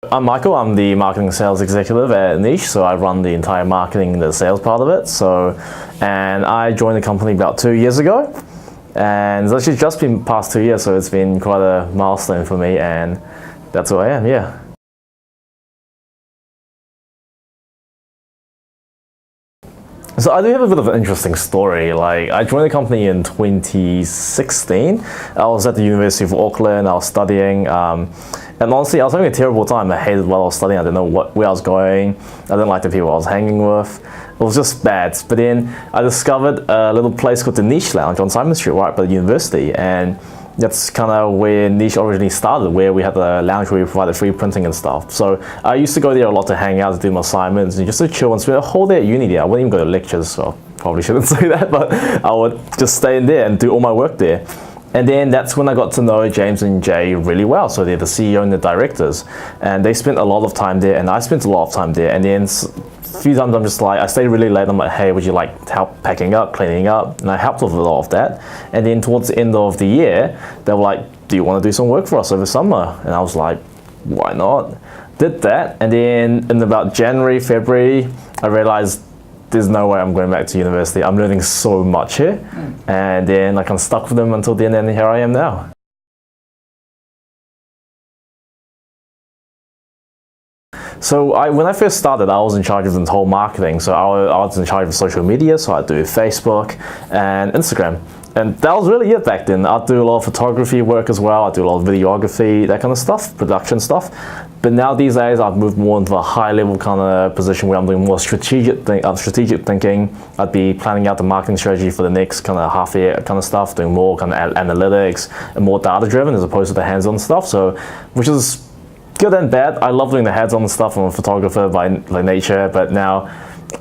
I'm Michael, I'm the marketing sales executive at Niche, so I run the entire marketing and the sales part of it. And I joined the company about 2 years ago, and it's actually just been past 2 years, so it's been quite a milestone for me, and that's who I am, yeah. So I do have a bit of an interesting story. Like, I joined the company in 2016. I was at the University of Auckland, I was studying, and honestly, I was having a terrible time. I hated what I was studying, I didn't know where I was going, I didn't like the people I was hanging with. It was just bad. But then I discovered a little place called the Niche Lounge on Simon Street, right by the university, and that's kind of where Niche originally started, where we had a lounge where we provided free printing and stuff. So I used to go there a lot to hang out, to do my assignments, and just to chill and spend a whole day at uni there. I wouldn't even go to lectures, so I probably shouldn't say that, but I would just stay in there and do all my work there. And then that's when I got to know James and Jay really well. So they're the CEO and the directors, and they spent a lot of time there, and I spent a lot of time there. And then a few times I'm just like, I stayed really late, I'm like, hey, would you like help packing up, cleaning up? And I helped with a lot of that. And then towards the end of the year, they were like, do you want to do some work for us over summer? And I was like, why not? Did that, and then in about January, February, I realized there's no way I'm going back to university. I'm learning so much here. And then like I'm stuck with them until the end, and here I am now. So when I first started, I was in charge of the whole marketing. So I was in charge of social media, so I'd do Facebook and Instagram. And that was really it back then. I'd do a lot of photography work as well. I'd do a lot of videography, that kind of stuff, production stuff. But now these days, I've moved more into a high-level kind of position where I'm doing more strategic thinking. I'd be planning out the marketing strategy for the next kind of half year kind of stuff, doing more kind of analytics and more data-driven as opposed to the hands-on stuff. So, which is good and bad. I love doing the hands-on stuff. I'm a photographer by nature, but now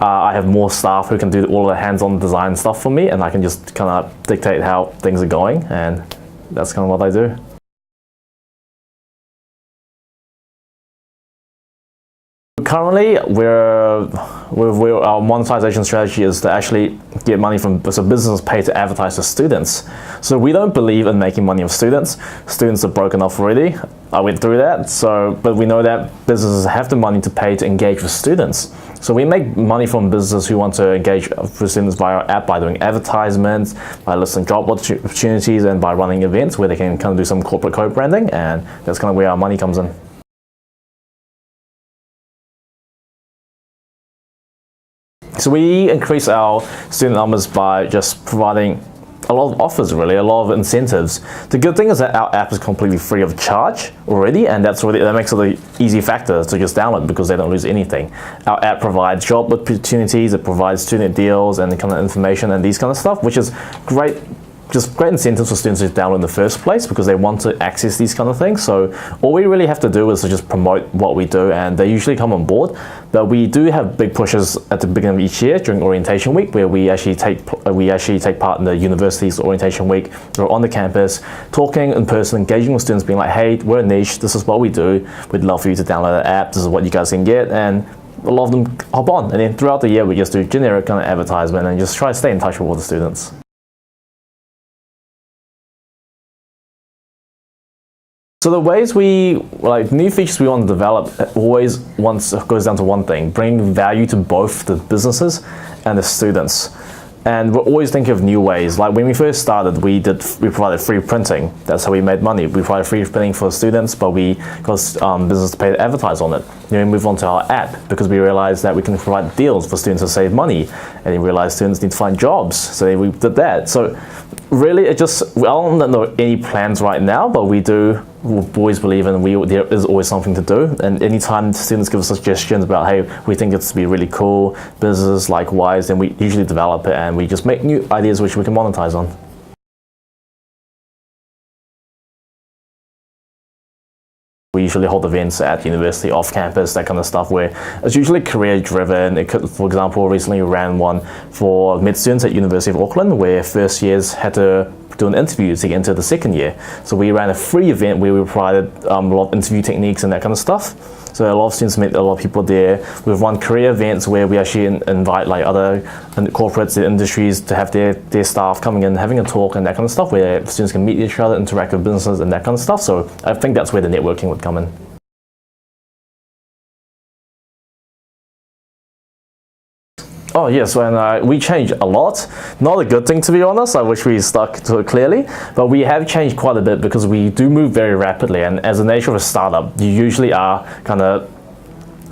I have more staff who can do all the hands-on design stuff for me, and I can just kind of dictate how things are going, and that's kind of what I do. Currently, our monetization strategy is to actually get money from, so businesses pay to advertise to students. So we don't believe in making money off students. Students are broken off already. I went through that. But we know that businesses have the money to pay to engage with students. So we make money from businesses who want to engage with students via our app by doing advertisements, by listing job opportunities, and by running events where they can kind of do some corporate co-branding, and that's kind of where our money comes in. So we increase our student numbers by just providing a lot of offers, really, a lot of incentives. The good thing is that our app is completely free of charge already, and that makes it an easy factor to just download because they don't lose anything. Our app provides job opportunities, it provides student deals and the kind of information and these kind of stuff, which is great. Just great incentives for students to download in the first place because they want to access these kind of things. So all we really have to do is to just promote what we do, and they usually come on board. But we do have big pushes at the beginning of each year during orientation week, where we actually take part in the university's orientation week. We're on the campus, talking in person, engaging with students, being like, hey, we're a Niche, this is what we do. We'd love for you to download the app, this is what you guys can get. And a lot of them hop on. And then throughout the year, we just do generic kind of advertisement and just try to stay in touch with all the students. So the ways new features we want to develop always goes down to one thing: bring value to both the businesses and the students. And we're always thinking of new ways. Like when we first started, we provided free printing. That's how we made money. We provided free printing for students, but because businesses pay to advertise on it. Then we moved on to our app because we realized that we can provide deals for students to save money, and we realized students need to find jobs, so we did that. So really, I don't know any plans right now, but we always believe in there is always something to do. And anytime students give us suggestions about, hey, we think it's to be really cool, business likewise, then we usually develop it and we just make new ideas which we can monetize on. We usually hold events at university, off campus, that kind of stuff, where it's usually career driven. It could, for example, recently we ran one for mid students at University of Auckland, where first years had to do an interview to get into the second year. So we ran a free event where we provided a lot of interview techniques and that kind of stuff. So a lot of students met a lot of people there. We've run career events where we actually invite like other corporates and industries to have their staff coming in, having a talk and that kind of stuff, where students can meet each other, interact with businesses and that kind of stuff. So I think that's where the networking would come in. Oh yes, when we changed a lot. Not a good thing, to be honest. I wish we stuck to it clearly, but we have changed quite a bit because we do move very rapidly, and as the nature of a startup, you usually are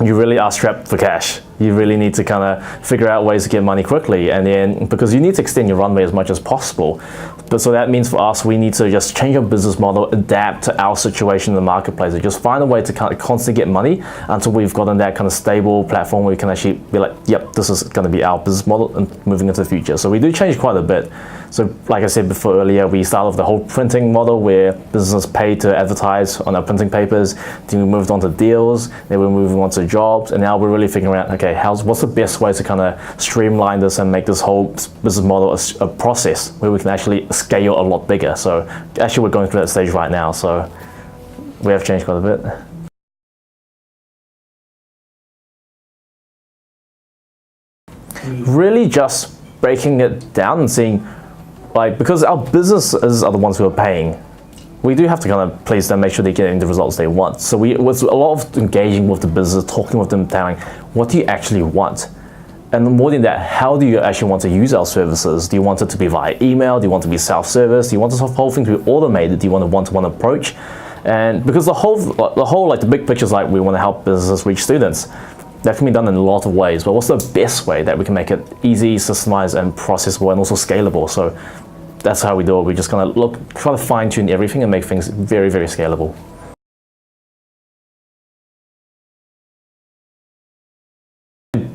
you really are strapped for cash. You really need to kind of figure out ways to get money quickly, and then because you need to extend your runway as much as possible. But so that means for us, we need to just change our business model, adapt to our situation in the marketplace, and just find a way to kind of constantly get money until we've gotten that kind of stable platform where we can actually be like, yep, this is going to be our business model and moving into the future. So we do change quite a bit. So like I said before earlier, we started with the whole printing model where businesses pay to advertise on our printing papers. Then we moved on to deals, then we're moving on to jobs, and now we're really figuring out, okay, what's the best way to kind of streamline this and make this whole business model a process where we can actually scale a lot bigger. So actually we're going through that stage right now, so we have changed quite a bit. Really just breaking it down and seeing, like, because our businesses are the ones who are paying, we do have to kind of please them, make sure they're getting the results they want. So it was a lot of engaging with the business, talking with them, telling, what do you actually want? And more than that, how do you actually want to use our services? Do you want it to be via email? Do you want it to be self-service? Do you want this whole thing to be automated? Do you want a one-to-one approach? And because the whole like the big picture is like we want to help businesses reach students. That can be done in a lot of ways, but what's the best way that we can make it easy, systemized, and processable, and also scalable? So that's how we do it. We just kind of try to fine-tune everything and make things very, very scalable.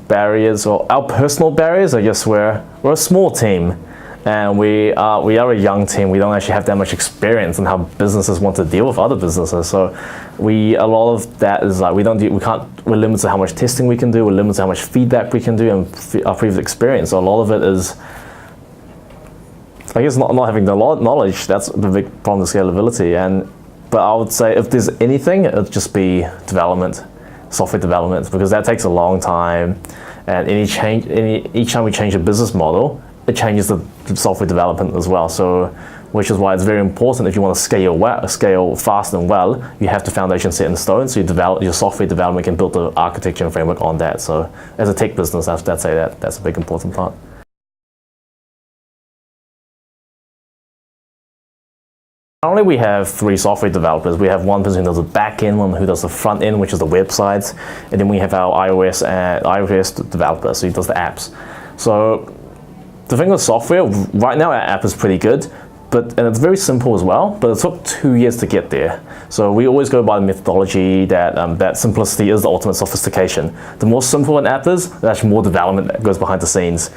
Barriers, or our personal barriers, I guess we're a small team, and we are a young team. We don't actually have that much experience in how businesses want to deal with other businesses. So a lot of that is like we're limited to how much testing we can do. We're limited to how much feedback we can do and our previous experience. So a lot of it is, I guess, not having the knowledge. That's the big problem with scalability. But I would say if there's anything, it'd just be development, software development, because that takes a long time. And each time we change a business model, it changes the software development as well. So, which is why it's very important if you want to scale fast and well, you have the foundation set in stone. So your software development can build the architecture and framework on that. So as a tech business, that's a big important part. Currently we have 3 software developers. We have one person who does the back end, one who does the front end, which is the websites, and then we have our iOS developer, so he does the apps. So the thing with software, right now our app is pretty good, and it's very simple as well, but it took 2 years to get there. So we always go by the methodology that simplicity is the ultimate sophistication. The more simple an app is, there's actually more development that goes behind the scenes.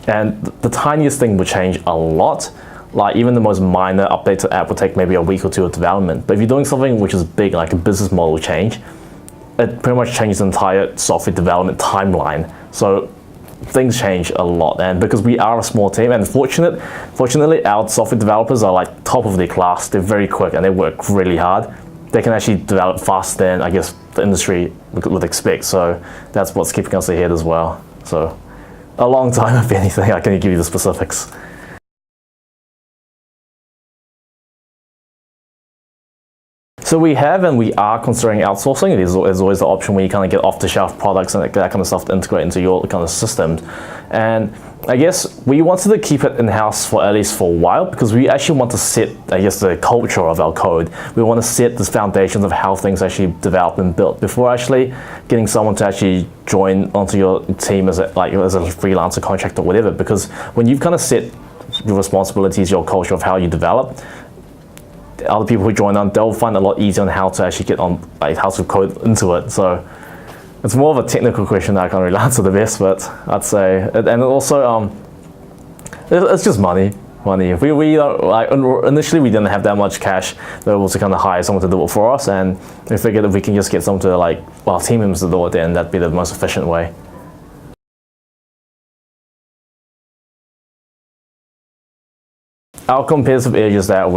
And the tiniest thing would change a lot. Like even the most minor update to the app will take maybe a week or 2 of development. But if you're doing something which is big, like a business model change, it pretty much changes the entire software development timeline. So things change a lot, and because we are a small team, and fortunately our software developers are like top of their class. They're very quick and they work really hard. They can actually develop faster than I guess the industry would expect. So that's what's keeping us ahead as well. So a long time, if anything. I can give you the specifics. So we have and we are considering outsourcing. There's always the option where you kind of get off-the-shelf products and that kind of stuff to integrate into your kind of systems. And I guess we wanted to keep it in-house for at least for a while because we actually want to set, I guess, the culture of our code. We want to set the foundations of how things actually develop and built before actually getting someone to actually join onto your team as a freelancer contract or whatever. Because when you've kind of set your responsibilities, your culture of how you develop, other people who join on, they'll find it a lot easier on how to actually get on, like how to code into it. So it's more of a technical question that I can't really answer the best, but I'd say, and also it's just money. We don't, like initially we didn't have that much cash. We were able to kind of hire someone to do it for us, and we figured if we can just get someone to team members to do it, then that'd be the most efficient way. Our competitive edge is that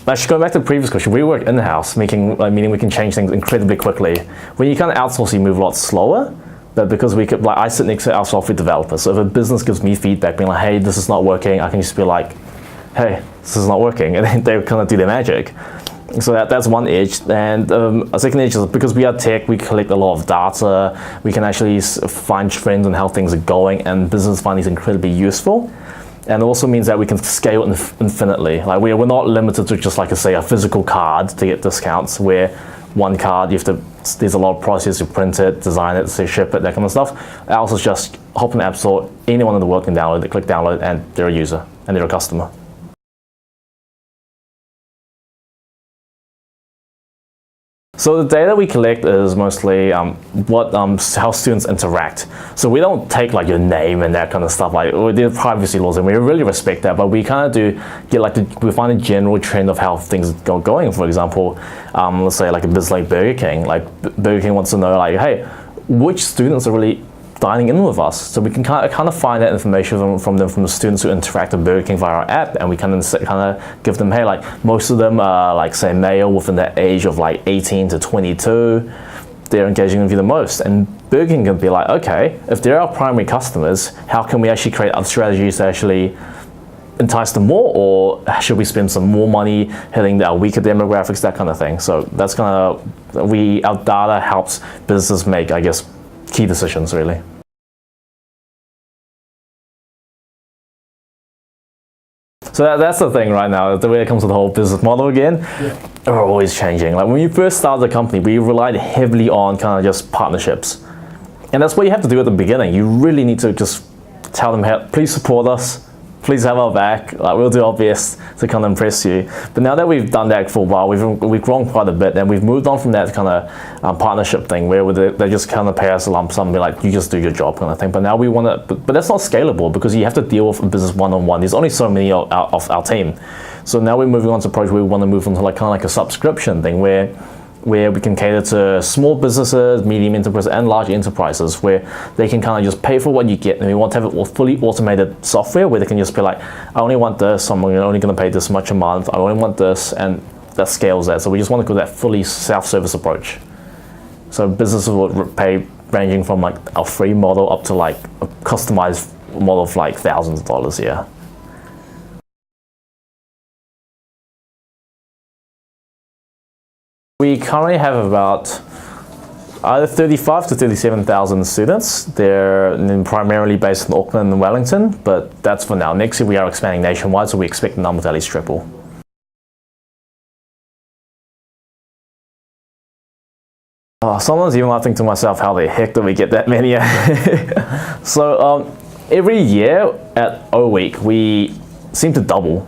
actually, going back to the previous question, we work in-house, meaning we can change things incredibly quickly. When you kind of outsource, you move a lot slower, but because I sit next to our software developer, so if a business gives me feedback, being like, hey, this is not working, I can just be like, hey, this is not working, and then they kind of do their magic. So that's one edge. And a second edge is because we are tech, we collect a lot of data. We can actually find trends on how things are going, and business finding is incredibly useful. And it also means that we can scale infinitely. Like we're not limited to just like say a physical card to get discounts, where one card there's a lot of process to print it, design it, say ship it, that kind of stuff. Ours is just hop in the App Store, anyone in the world can download it, click download, and they're a user and they're a customer. So the data we collect is mostly how students interact. So we don't take like your name and that kind of stuff. Like there are privacy laws, and we really respect that. But we kind of do get we find a general trend of how things are going. For example, let's say like a business like Burger King. Like Burger King wants to know like, hey, which students are really dining in with us, so we can kind of find that information from the students who interact with Burger King via our app, and we kind of give them, hey, like most of them are like say male within the age of like 18 to 22, they're engaging with you the most, and Burger King can be like, okay, if they're our primary customers, how can we actually create other strategies to actually entice them more, or should we spend some more money hitting our weaker demographics, that kind of thing. So that's kind of our data helps businesses make, I guess, key decisions really. So that's the thing right now, the way it comes to the whole business model again, we're always changing. Like when you first started the company, we relied heavily on kind of just partnerships. And that's what you have to do at the beginning. You really need to just tell them, hey, please support us, please have our back, like we'll do our best to kind of impress you. But now that we've done that for a while, we've grown quite a bit, and we've moved on from that kind of partnership thing where they just kind of pay us a lump sum and be like, you just do your job kind of thing. But now we want to, but that's not scalable because you have to deal with a business one-on-one. There's only so many of our team. So now we're moving on to a project where we want to move on to like kind of like a subscription thing where we can cater to small businesses, medium enterprises, and large enterprises where they can kind of just pay for what you get. And we want to have a fully automated software where they can just be like, I only want this, I'm only going to pay this much a month, I only want this, and that scales that. So we just want to go that fully self-service approach. So businesses will pay ranging from like a free model up to like a customized model of like thousands of dollars a year. We currently have about either 35 to 37,000 students. They're primarily based in Auckland and Wellington, but that's for now. Next year we are expanding nationwide, so we expect the number to at least triple. Someone's even laughing to myself, how the heck do we get that many? So every year at O Week, we seem to double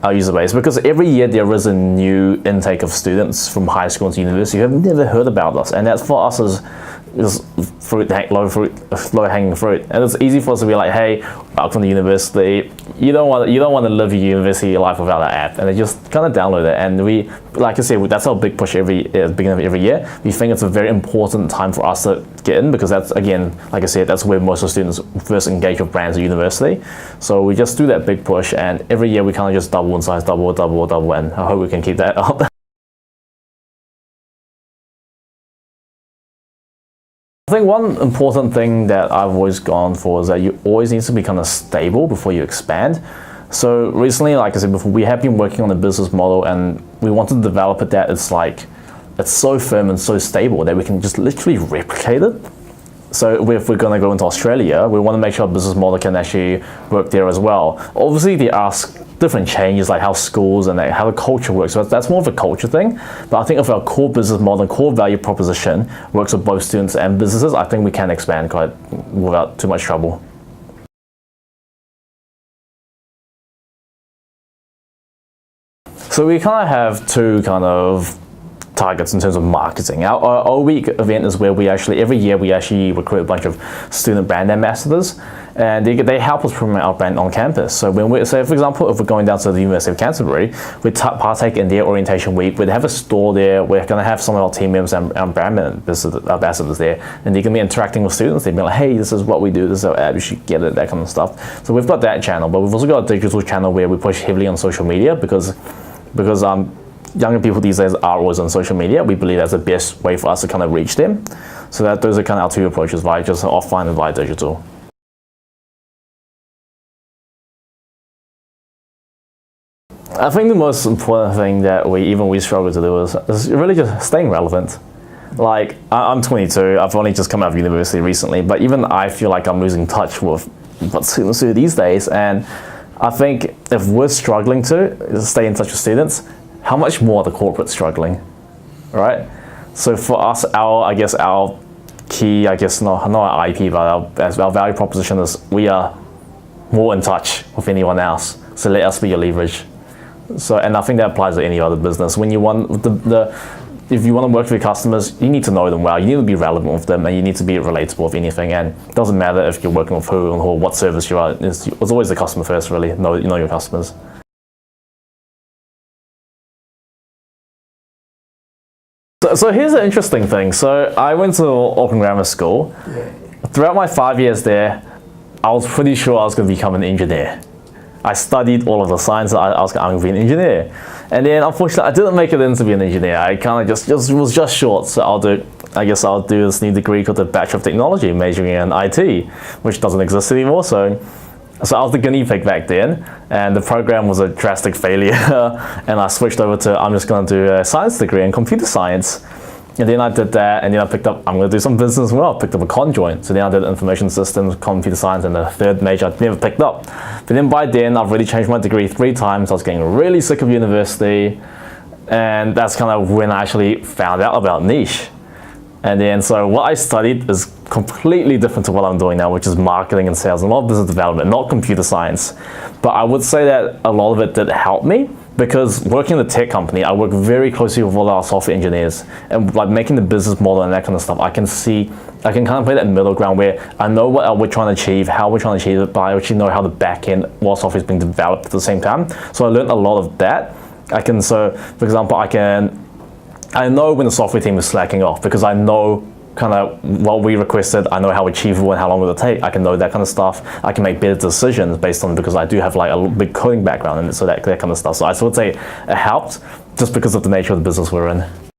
our user base, because every year there is a new intake of students from high school to university who have never heard about us, and that for us is low-hanging fruit. And it's easy for us to be like, hey, welcome to university. You don't want to live your university life without an app, and they just kind of download it. And we, like I said, that's our big push beginning of every year. We think it's a very important time for us to get in, because that's, again, like I said, that's where most of the students first engage with brands at university. So we just do that big push, and every year we kind of just double in size, double, and I hope we can keep that up. I think one important thing that I've always gone for is that you always need to be kind of stable before you expand. So recently, like I said before, we have been working on a business model, and we want to develop it that it's so firm and so stable that we can just literally replicate it. So if we're going to go into Australia, we want to make sure our business model can actually work there as well. Obviously, there are different changes, like how schools and how the culture works. So that's more of a culture thing. But I think if our core business model and core value proposition works with both students and businesses, I think we can expand quite without too much trouble. So we kind of have two kind of targets in terms of marketing. Our O-Week event is where every year we actually recruit a bunch of student brand ambassadors, and they help us promote our brand on campus. So for example, if we're going down to the University of Canterbury, we partake in their orientation week. We'd have a store there. We're going to have some of our team members and brand ambassadors there, and they're going to be interacting with students. They'll be like, hey, this is what we do, this is our ad, you should get it, that kind of stuff. So we've got that channel, but we've also got a digital channel where we push heavily on social media, because younger people these days are always on social media. We believe that's the best way for us to kind of reach them. So those are kind of our two approaches, via just offline and via digital. I think the most important thing that we struggle to do is really just staying relevant. Like, I'm 22, I've only just come out of university recently, but even I feel like I'm losing touch with what students do these days. And I think if we're struggling to stay in touch with students, how much more are the corporates struggling, right? So for us, our key, not our IP, but our value proposition is we are more in touch with anyone else. So let us be your leverage. So, and I think that applies to any other business. When you want if you want to work with your customers, you need to know them well. You need to be relevant with them, and you need to be relatable with anything. And it doesn't matter if you're working with who or what service you are. It's always the customer first, really. Know your customers. So here's an interesting thing. So I went to Auckland Grammar School. Yeah. Throughout my 5 years there, I was pretty sure I was going to become an engineer. I studied all of the science. I was going to be an engineer, and then unfortunately I didn't make it in to be an engineer. I kind of was just short. So I'll do this new degree called the Bachelor of Technology, majoring in IT, which doesn't exist anymore. So I was the guinea pig back then, and the program was a drastic failure. And I switched over to I'm just going to do a science degree in computer science. And then I did that, and then I picked up, I'm going to do some business as well. I picked up a conjoint. So then I did information systems, computer science, and the third major I never picked up. But then by then, I've already changed my degree 3 times. I was getting really sick of university. And that's kind of when I actually found out about niche. And then, so what I studied is completely different to what I'm doing now, which is marketing and sales, and a lot of business development, not computer science. But I would say that a lot of it did help me, because working in a tech company, I work very closely with all our software engineers, and like making the business model and that kind of stuff. I can kind of play that middle ground where I know what we're trying to achieve, how we're trying to achieve it, but I actually know how the back end, what software is being developed at the same time. So I learned a lot of that. So for example, I know when the software team is slacking off, because I know kind of what we requested, I know how achievable and how long it will take. I can know that kind of stuff. I can make better decisions based on, because I do have like a big coding background, and so that kind of stuff. So I would say it helped just because of the nature of the business we're in.